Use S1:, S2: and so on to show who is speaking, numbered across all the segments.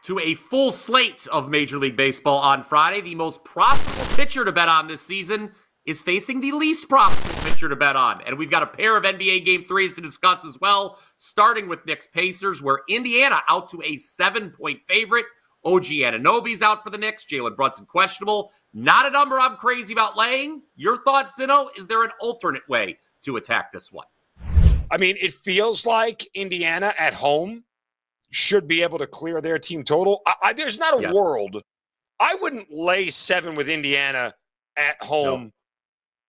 S1: to a full slate of Major League Baseball on Friday. The most profitable pitcher to bet on this season is facing the least profitable pitcher to bet on. And we've got a pair of NBA Game 3s to discuss as well, starting with Knicks Pacers, where Indiana out to a 7-point favorite. OG Anunoby's out for the Knicks. Jalen Brunson questionable. Not a number I'm crazy about laying. Your thoughts, Zinno? Is there an alternate way to attack this one?
S2: I mean, it feels like Indiana at home should be able to clear their team total. There's not a world. I wouldn't lay 7 with Indiana at home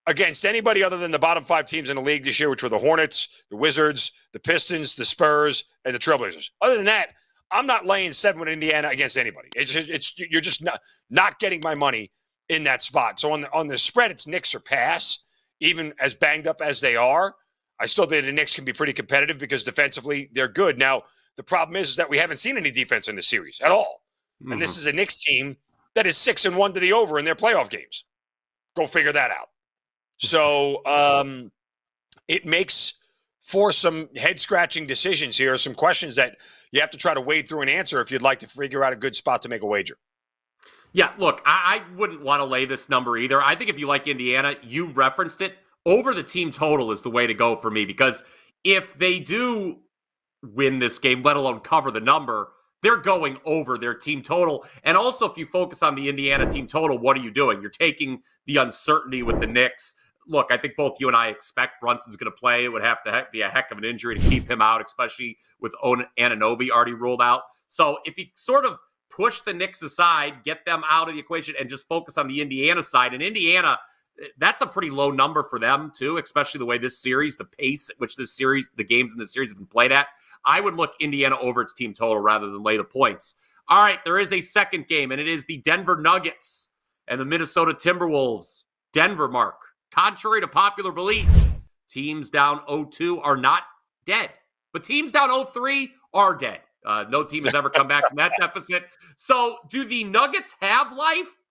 S2: against anybody other than the bottom 5 teams in the league this year, which were the Hornets, the Wizards, the Pistons, the Spurs, and the Trailblazers. Other than that, I'm not laying 7 with Indiana against anybody. You're just not getting my money in that spot. So on the spread, it's Knicks or pass, even as banged up as they are. I still think the Knicks can be pretty competitive because defensively they're good. Now, the problem is that we haven't seen any defense in the series at all. Mm-hmm. And this is a Knicks team that is 6-1 to the over in their playoff games. Go figure that out. So it makes for some head-scratching decisions here, some questions that you have to try to wade through and answer if you'd like to figure out a good spot to make a wager.
S1: Yeah, look, I wouldn't want to lay this number either. I think if you like Indiana, you referenced it, over the team total is the way to go for me, because if they do win this game, let alone cover the number, they're going over their team total. And also, if you focus on the Indiana team total, what are you doing? You're taking the uncertainty with the Knicks. Look, I think both you and I expect Brunson's going to play. It would have to be a heck of an injury to keep him out, especially with Anunoby already ruled out. So if you sort of push the Knicks aside, get them out of the equation, and just focus on the Indiana side, and Indiana, that's a pretty low number for them too, especially the way this series, the pace at which this series, the games in this series have been played at. I would look Indiana over its team total rather than lay the points. All right, there is a second game, and it is the Denver Nuggets and the Minnesota Timberwolves. Denver, Mark. Contrary to popular belief, teams down 0-2 are not dead, but teams down 0-3 are dead. No team has ever come back from that deficit. So do the Nuggets have life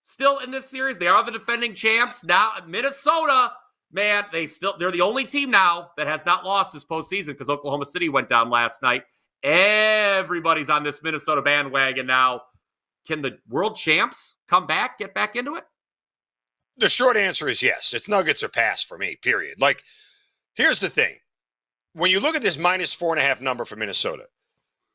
S1: still in this series? They are the defending champs. Now, Minnesota, man, they're the only team now that has not lost this postseason because Oklahoma City went down last night. Everybody's on this Minnesota bandwagon now. Can the world champs come back, get back into it?
S2: The short answer is yes. It's Nuggets or pass for me, period. Like, here's the thing. When you look at this -4.5 number for Minnesota,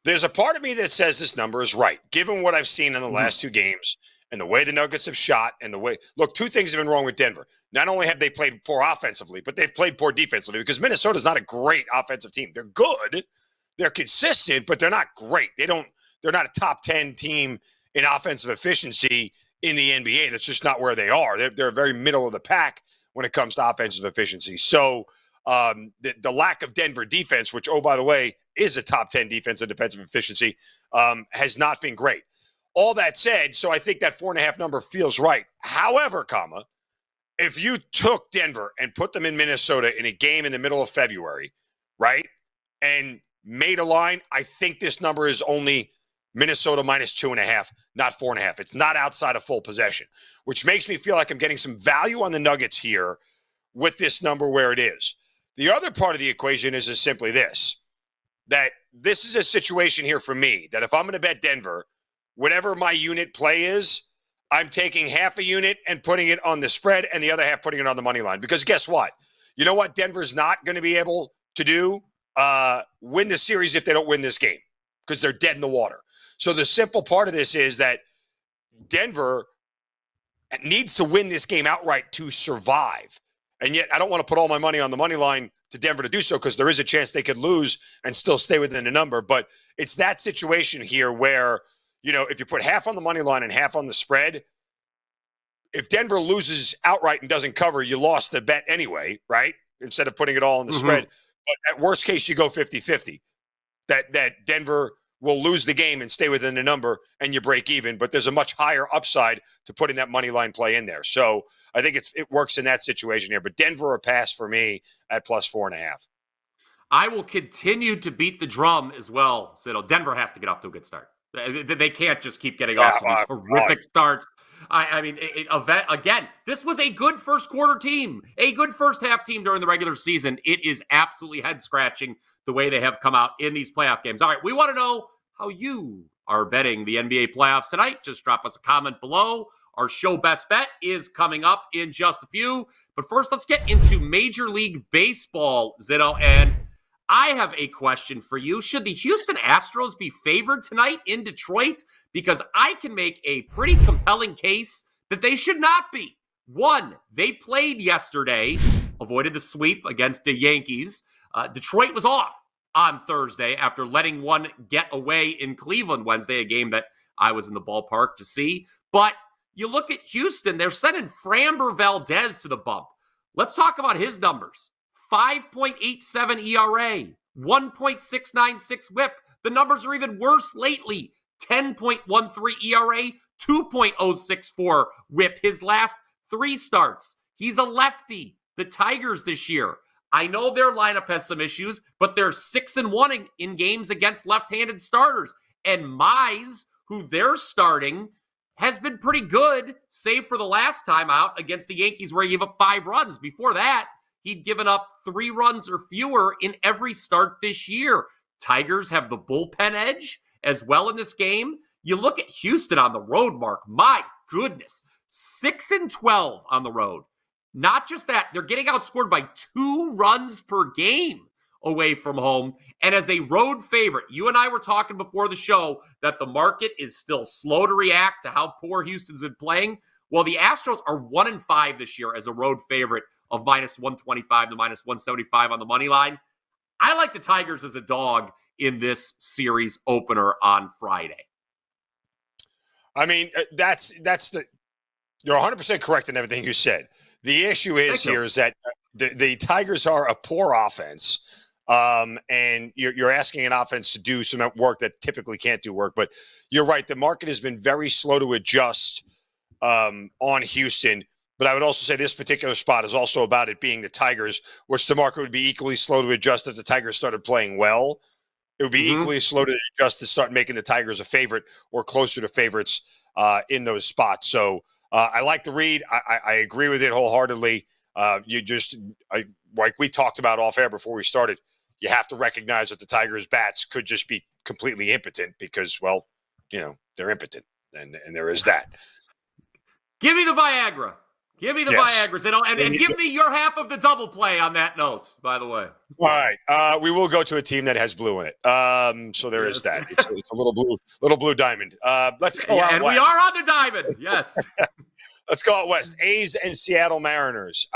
S2: there's a part of me that says this number is right, given what I've seen in the last 2 games and the way the Nuggets have shot and the way – look, 2 things have been wrong with Denver. Not only have they played poor offensively, but they've played poor defensively because Minnesota's not a great offensive team. They're good. They're consistent, but they're not great. They're not a top 10 team in offensive efficiency in the NBA. That's just not where they are. They're very middle of the pack when it comes to offensive efficiency. So the lack of Denver defense, which, oh, by the way, is a top 10 defense in defensive efficiency, has not been great. All that said, so I think that 4.5 number feels right. However, if you took Denver and put them in Minnesota in a game in the middle of February, right, and made a line, I think this number is only Minnesota -2.5, not 4.5. It's not outside of full possession, which makes me feel like I'm getting some value on the Nuggets here with this number where it is. The other part of the equation is simply this, that this is a situation here for me, that if I'm going to bet Denver, whatever my unit play is, I'm taking half a unit and putting it on the spread and the other half putting it on the money line. Because guess what? You know what Denver's not going to be able to do? Win the series if they don't win this game because they're dead in the water. So the simple part of this is that Denver needs to win this game outright to survive. And yet I don't want to put all my money on the money line to Denver to do so because there is a chance they could lose and still stay within the number. But it's that situation here where, if you put half on the money line and half on the spread, if Denver loses outright and doesn't cover, you lost the bet anyway, right? Instead of putting it all on the spread. But at worst case, you go 50-50. That Denver will lose the game and stay within the number and you break even. But there's a much higher upside to putting that money line play in there. So I think it works in that situation here. But Denver a pass for me at +4.5.
S1: I will continue to beat the drum as well. So Denver has to get off to a good start. They can't just keep getting off to these horrific starts. I mean, again, this was a good first quarter team, a good first half team during the regular season. It is absolutely head scratching the way they have come out in these playoff games. All right, we want to know how you are betting the NBA playoffs tonight, just drop us a comment below. Our show Best Bet is coming up in just a few. But first, let's get into Major League Baseball, Zinno. And I have a question for you. Should the Houston Astros be favored tonight in Detroit? Because I can make a pretty compelling case that they should not be. One, they played yesterday, avoided the sweep against the Yankees. Detroit was off on Thursday after letting one get away in Cleveland Wednesday, a game that I was in the ballpark to see. But you look at Houston, they're sending Framber Valdez to the bump. Let's talk about his numbers. 5.87 ERA, 1.696 whip. The numbers are even worse lately. 10.13 ERA, 2.064 whip his last 3 starts. He's a lefty. The Tigers this year, I know their lineup has some issues, but they're 6-1 in games against left-handed starters. And Mize, who they're starting, has been pretty good, save for the last time out against the Yankees where he gave up 5 runs. Before that, he'd given up 3 runs or fewer in every start this year. Tigers have the bullpen edge as well in this game. You look at Houston on the road, Mark. My goodness, 6-12 on the road. Not just that, they're getting outscored by 2 runs per game away from home. And as a road favorite, you and I were talking before the show that the market is still slow to react to how poor Houston's been playing. Well, the Astros are 1-5 this year as a road favorite of -125 to -175 on the money line. I like the Tigers as a dog in this series opener on Friday.
S2: I mean, you're 100% correct in everything you said. The issue is that the Tigers are a poor offense. And you're asking an offense to do some work that typically can't do work. But you're right. The market has been very slow to adjust on Houston. But I would also say this particular spot is also about it being the Tigers, which the market would be equally slow to adjust if the Tigers started playing well. It would be equally slow to adjust to start making the Tigers a favorite or closer to favorites in those spots. So I like the read. I agree with it wholeheartedly. Like we talked about off air before we started, you have to recognize that the Tigers' bats could just be completely impotent because, well, they're impotent, and there is that.
S1: Give me the Viagra. Give me the Viagra, and give me your half of the double play on that note, by the way.
S2: All right. We will go to a team that has blue in it. So there is that. It's a little blue diamond. Let's go out
S1: and
S2: west.
S1: We are on the diamond, yes.
S2: Let's go out west. A's and Seattle Mariners.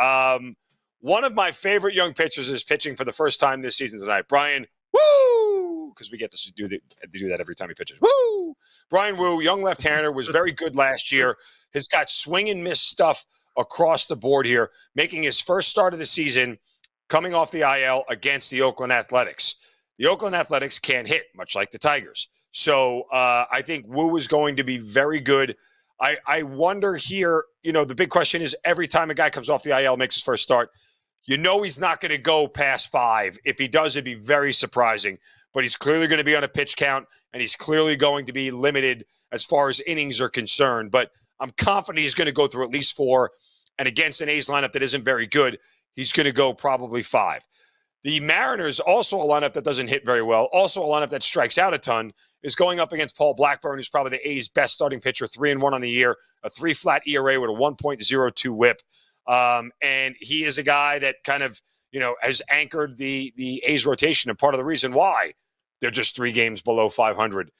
S2: One of my favorite young pitchers is pitching for the first time this season tonight. Bryan, woo! Because we get to do that every time he pitches. Woo! Bryan Woo, young left-hander, was very good last year. Has got swing and miss stuff across the board here, making his first start of the season coming off the IL against the Oakland Athletics. The Oakland Athletics can't hit, much like the Tigers. So I think Woo is going to be very good. I wonder here, the big question is every time a guy comes off the IL, makes his first start, he's not going to go past 5. If he does, it'd be very surprising. But he's clearly going to be on a pitch count, and he's clearly going to be limited as far as innings are concerned. But I'm confident he's going to go through at least 4. And against an A's lineup that isn't very good, he's going to go probably 5. The Mariners, also a lineup that doesn't hit very well, also a lineup that strikes out a ton, is going up against Paul Blackburn, who's probably the A's best starting pitcher, 3-1 on the year, a 3-flat ERA with a 1.02 whip. And he is a guy that kind of, has anchored the A's rotation, and part of the reason why they're just 3 games below 500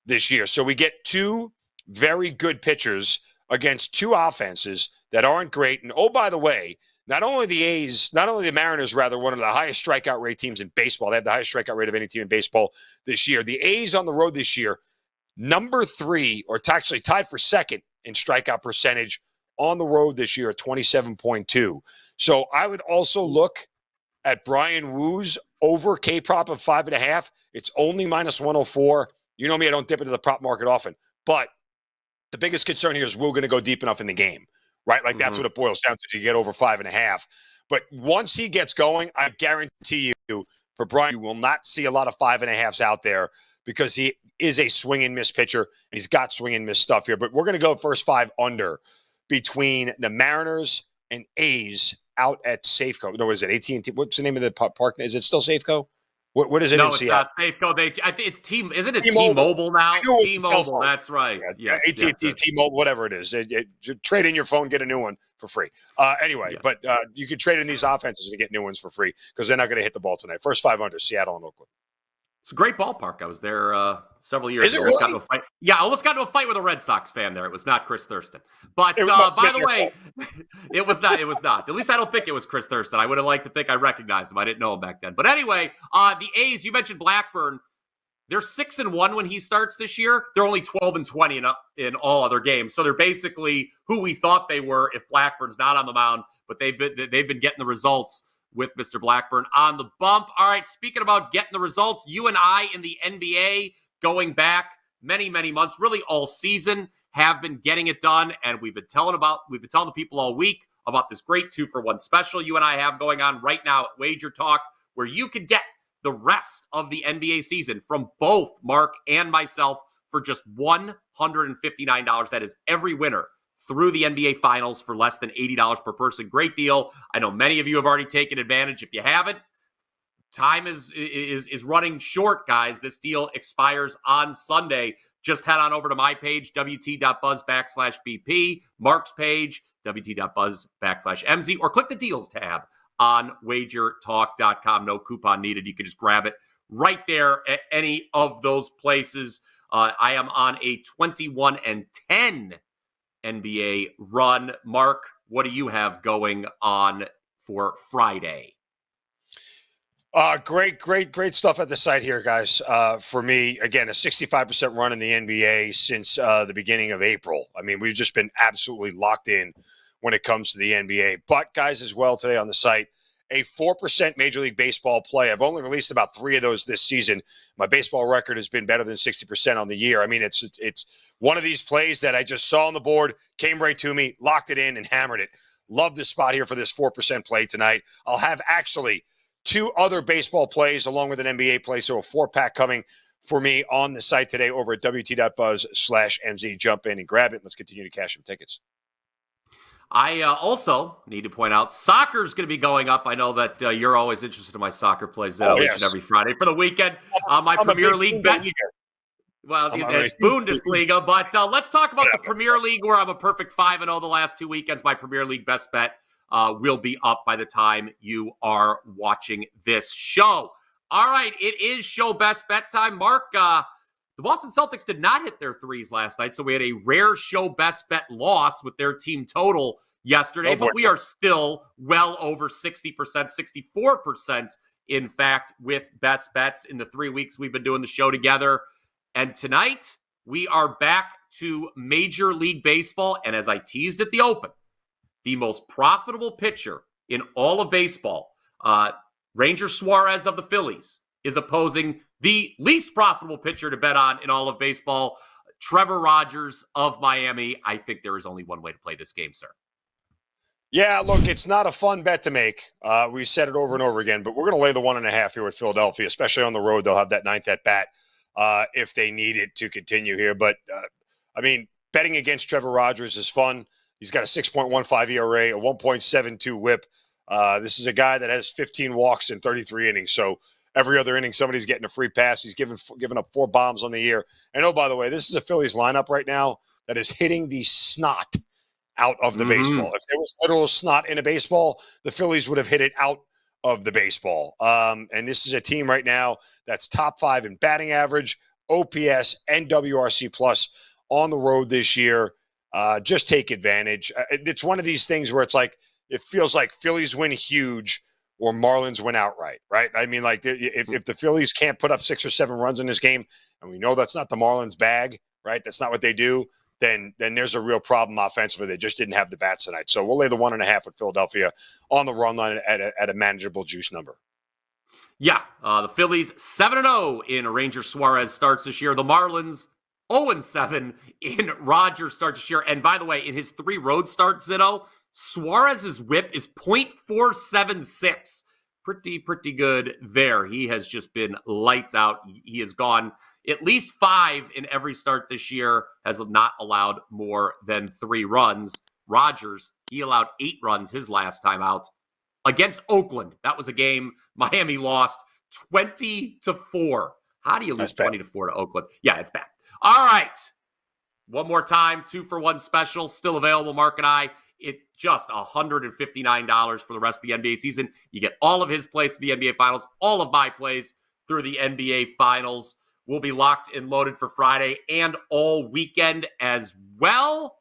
S2: this year. So we get 2 very good pitchers against 2 offenses that aren't great. And, oh, by the way, not only the Mariners, one of the highest strikeout rate teams in baseball. They have the highest strikeout rate of any team in baseball this year. The A's on the road this year, number 3, or actually tied for second in strikeout percentage on the road this year at 27.2. So I would also look at Bryan Woo's over K-prop of 5.5. It's only -104. You know me, I don't dip into the prop market often. But the biggest concern here is Woo going to go deep enough in the game, right? Like that's what it boils down to get over 5.5. But once he gets going, I guarantee you, for Bryan, you will not see a lot of 5.5s out there because he is a swing and miss pitcher, and he's got swing and miss stuff here. But we're going to go first 5 under between the Mariners and A's out at Safeco. No, what is it? AT&T. What's the name of the park? Is it still Safeco? What is it in
S1: No, it's
S2: Seattle?
S1: not Safeco. I think it's isn't it
S2: T-Mobile.
S1: T-Mobile now?
S2: I knew it was a cell
S1: T-Mobile,
S2: phone.
S1: that's right.
S2: Yeah,
S1: Yes,
S2: AT&T, T-Mobile, whatever it is. Trade in your phone, get a new one for free. Anyway,
S1: yeah.
S2: but you could trade in these offenses and get new ones for free because they're not going to hit the ball tonight. First 500, Seattle and Oakland.
S1: It's a great ballpark. I was there several years
S2: Is it
S1: ago. Almost got
S2: really?
S1: into a fight. Yeah, I almost got into a fight with a Red Sox fan there. It was not Chris Thurston. But
S2: It must have
S1: by
S2: been
S1: the
S2: your
S1: way, it was not. It was not. At least I don't think it was Chris Thurston. I would have liked to think I recognized him. I didn't know him back then. But anyway, the A's, you mentioned Blackburn. They're 6-1 when he starts this year. They're only 12-20 in all other games. So they're basically who we thought they were if Blackburn's not on the mound. But they've been getting the results with Mr. Blackburn on the bump. All right, speaking about getting the results, you and I in the NBA going back many, many months, really all season, have been getting it done. And we've been telling the people all week about this great 2-for-1 special you and I have going on right now at WagerTalk, where you can get the rest of the NBA season from both Mark and myself for just $159. That is every winner through the NBA Finals for less than $80 per person. Great deal. I know many of you have already taken advantage. If you haven't, time is running short, guys. This deal expires on Sunday. Just head on over to my page, wt.buzz/BP, Mark's page, wt.buzz/MZ, or click the deals tab on wagertalk.com. No coupon needed. You can just grab it right there at any of those places. I am on a 21-10 NBA run. Mark, what do you have going on for Friday?
S2: Great stuff at the site here, guys. For me, again, a 65% run in the NBA since the beginning of April. I mean, we've just been absolutely locked in when it comes to the NBA. But, guys, as well today on the site, a 4% Major League Baseball play. I've only released about 3 of those this season. My baseball record has been better than 60% on the year. I mean, it's one of these plays that I just saw on the board, came right to me, locked it in, and hammered it. Love this spot here for this 4% play tonight. I'll have actually 2 other baseball plays along with an NBA play, so a 4-pack coming for me on the site today over at wt.buzz/MZ. Jump in and grab it. Let's continue to cash some tickets.
S1: I also need to point out soccer's going to be going up. I know that you're always interested in my soccer plays each and every Friday for the weekend. My Premier League bet. Well, it's Bundesliga, but let's talk about the Premier League, where I'm a perfect 5-0 the last 2 weekends. My Premier League best bet will be up by the time you are watching this show. All right, it is show best bet time. Mark, the Boston Celtics did not hit their threes last night, so we had a rare show best bet loss with their team total yesterday, but we are still well over 60%, 64%, in fact, with best bets in the 3 weeks we've been doing the show together. And tonight, we are back to Major League Baseball, and as I teased at the open, the most profitable pitcher in all of baseball, Ranger Suarez of the Phillies, is opposing the least profitable pitcher to bet on in all of baseball, Trevor Rogers of Miami. I think there is only one way to play this game, sir.
S2: Yeah, look, it's not a fun bet to make. We said it over and over again, but we're going to lay the 1.5 here with Philadelphia, especially on the road. They'll have that 9th at bat if they need it to continue here. But, I mean, betting against Trevor Rogers is fun. He's got a 6.15 ERA, a 1.72 whip. This is a guy that has 15 walks in 33 innings. So every other inning, somebody's getting a free pass. He's given up 4 bombs on the year. And, oh, by the way, this is a Phillies lineup right now that is hitting the snot out of the baseball. If there was literal snot in a baseball, the Phillies would have hit it out of the baseball. And this is a team right now that's top 5 in batting average, OPS, and WRC plus on the road this year. Just take advantage. It's one of these things where it's like, it feels like Phillies win huge or Marlins win outright, right? I mean, like if the Phillies can't put up 6 or 7 runs in this game, and we know that's not the Marlins' bag, right? That's not what they do. Then there's a real problem offensively. They just didn't have the bats tonight. So we'll lay the 1.5 with Philadelphia on the run line at a manageable juice number.
S1: Yeah, the Phillies 7-0 in Ranger Suarez starts this year. The Marlins 0-7 in Rogers starts this year. And by the way, in his 3 road starts, Zinno, Suarez's whip is .476. Pretty good there. He has just been lights out. He has gone at least 5 in every start this year, has not allowed more than 3 runs. Rogers, he allowed 8 runs his last time out against Oakland. That was a game Miami lost 20-4. How do you lose
S2: That's bad.
S1: 20-4 to Oakland? Yeah, it's bad. All right. One more time, 2-for-1 special, still available, Mark and I. It just $159 for the rest of the NBA season. You get all of his plays for the NBA Finals, all of my plays through the NBA Finals. We'll be locked and loaded for Friday and all weekend as well.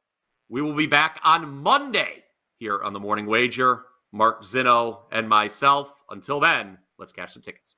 S1: We will be back on Monday here on the Morning Wager. Mark Zinno and myself. Until then, let's cash some tickets.